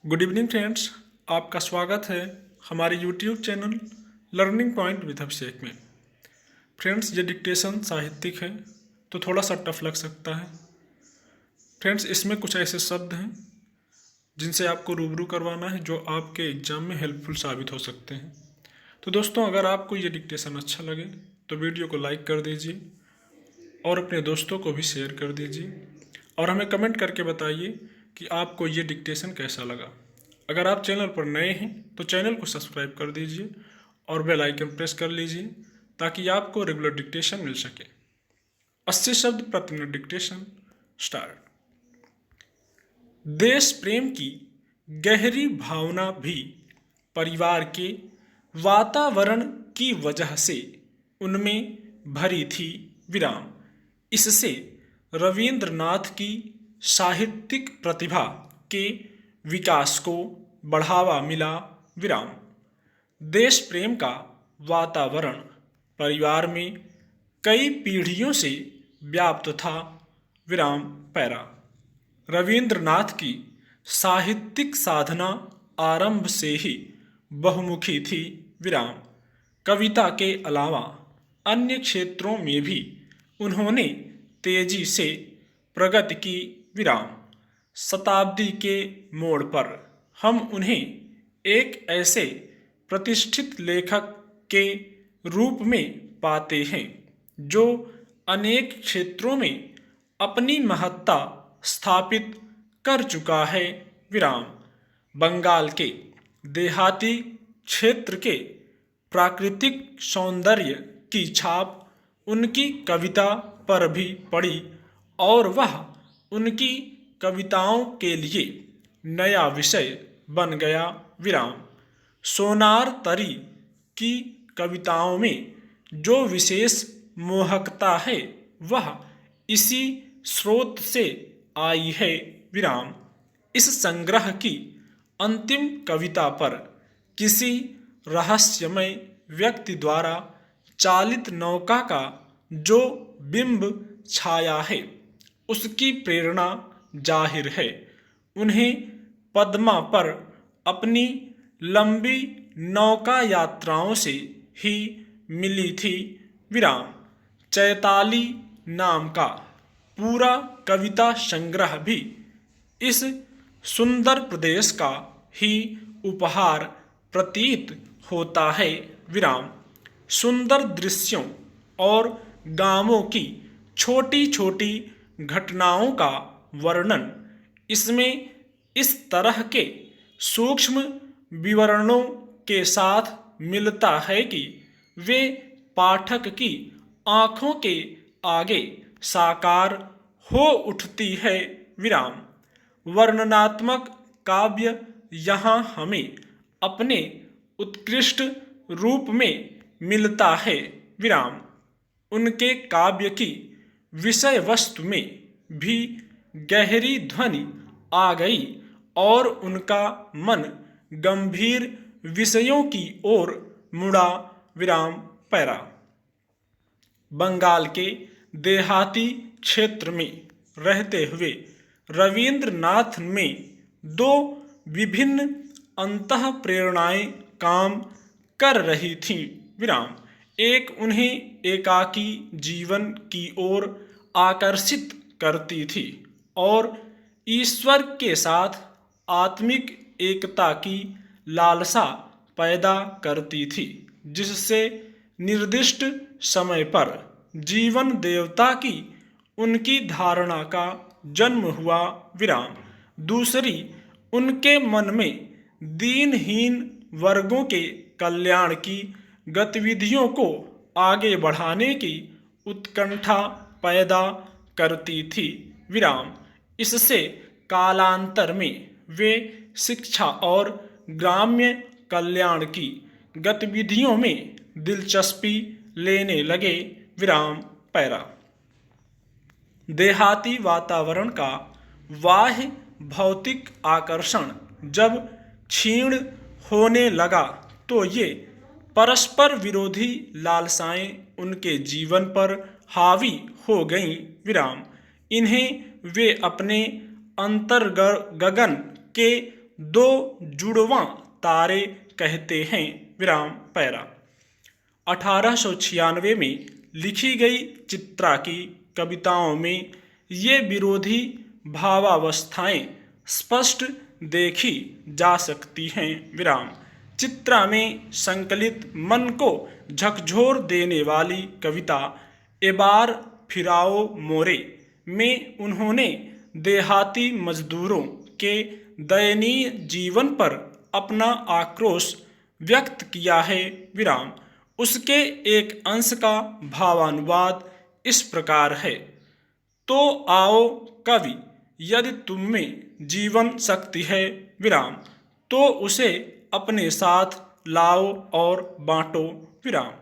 Good evening friends, आपका स्वागत है हमारे YouTube channel learning point with Abhishek में। फ्रेंड्स, ये डिक्टेशन साहित्यिक है तो थोड़ा सा टफ लग सकता है। फ्रेंड्स, इसमें कुछ ऐसे शब्द हैं जिनसे आपको रूबरू करवाना है जो आपके एग्जाम में हेल्पफुल साबित हो सकते हैं। तो दोस्तों, अगर आपको ये डिक्टेशन अच्छा लगे तो वीडियो को लाइक कर दीजिए और अपने दोस्तों को भी शेयर कर दीजिए और हमें कमेंट करके बताइए कि आपको ये डिक्टेशन कैसा लगा। अगर आप चैनल पर नए हैं तो चैनल को सब्सक्राइब कर दीजिए और बेल आइकन प्रेस कर लीजिए ताकि आपको रेगुलर डिक्टेशन मिल सके। 80 शब्द प्रति मिनट डिक्टेशन स्टार्ट। देश प्रेम की गहरी भावना भी परिवार के वातावरण की वजह से उनमें भरी थी विराम। इससे रविंद्रनाथ की साहित्यिक प्रतिभा के विकास को बढ़ावा मिला विराम। देश प्रेम का वातावरण परिवार में कई पीढ़ियों से व्याप्त था विराम पैरा। रविंद्रनाथ की साहित्यिक साधना आरंभ से ही बहुमुखी थी विराम। कविता के अलावा अन्य क्षेत्रों में भी उन्होंने तेजी से प्रगति की विराम। शताब्दी के मोड़ पर हम उन्हें एक ऐसे प्रतिष्ठित लेखक के रूप में पाते हैं जो अनेक क्षेत्रों में अपनी महत्ता स्थापित कर चुका है विराम। बंगाल के देहाती क्षेत्र के प्राकृतिक सौंदर्य की छाप उनकी कविता पर भी पड़ी और वह उनकी कविताओं के लिए नया विषय बन गया विराम। सोनार तरी की कविताओं में जो विशेष मोहकता है वह इसी स्रोत से आई है विराम। इस संग्रह की अंतिम कविता पर किसी रहस्यमय व्यक्ति द्वारा चालित नौका का जो बिंब छाया है उसकी प्रेरणा जाहिर है उन्हें पद्मा पर अपनी लंबी नौका यात्राओं से ही मिली थी विराम। चैताली नाम का पूरा कविता संग्रह भी इस सुंदर प्रदेश का ही उपहार प्रतीत होता है विराम। सुंदर दृश्यों और गांवों की छोटी छोटी घटनाओं का वर्णन इसमें इस तरह के सूक्ष्म विवरणों के साथ मिलता है कि वे पाठक की आंखों के आगे साकार हो उठती है विराम। वर्णनात्मक काव्य यहाँ हमें अपने उत्कृष्ट रूप में मिलता है विराम। उनके काव्य की विषय वस्तु में भी गहरी ध्वनि आ गई और उनका मन गंभीर विषयों की ओर मुड़ा विराम पैरा। बंगाल के देहाती क्षेत्र में रहते हुए रविंद्रनाथ में दो विभिन्न अंतः प्रेरणाएं काम कर रही थीं विराम। एक उन्हें एकाकी जीवन की ओर आकर्षित करती थी और ईश्वर के साथ आत्मिक एकता की लालसा पैदा करती थी जिससे निर्दिष्ट समय पर जीवन देवता की उनकी धारणा का जन्म हुआ विराम। दूसरी, उनके मन में दीनहीन वर्गों के कल्याण की गतिविधियों को आगे बढ़ाने की उत्कंठा पैदा करती थी विराम। इससे कालांतर में वे शिक्षा और ग्राम्य कल्याण की गतिविधियों में दिलचस्पी लेने लगे विराम पैरा। देहाती वातावरण का बाह्य भौतिक आकर्षण जब क्षीण होने लगा तो ये परस्पर विरोधी लालसाएं उनके जीवन पर हावी हो गईं विराम। इन्हें वे अपने अंतर्गगन के दो जुड़वां तारे कहते हैं विराम पैरा। 1896 में लिखी गई चित्रा की कविताओं में ये विरोधी भावावस्थाएं स्पष्ट देखी जा सकती हैं विराम। चित्रा में संकलित मन को झकझोर देने वाली कविता एबार फिराओ मोरे में उन्होंने देहाती मजदूरों के दयनीय जीवन पर अपना आक्रोश व्यक्त किया है विराम। उसके एक अंश का भावानुवाद इस प्रकार है। तो आओ कवि, यदि तुम में जीवन शक्ति है विराम, तो उसे अपने साथ लाओ और बांटो विराम।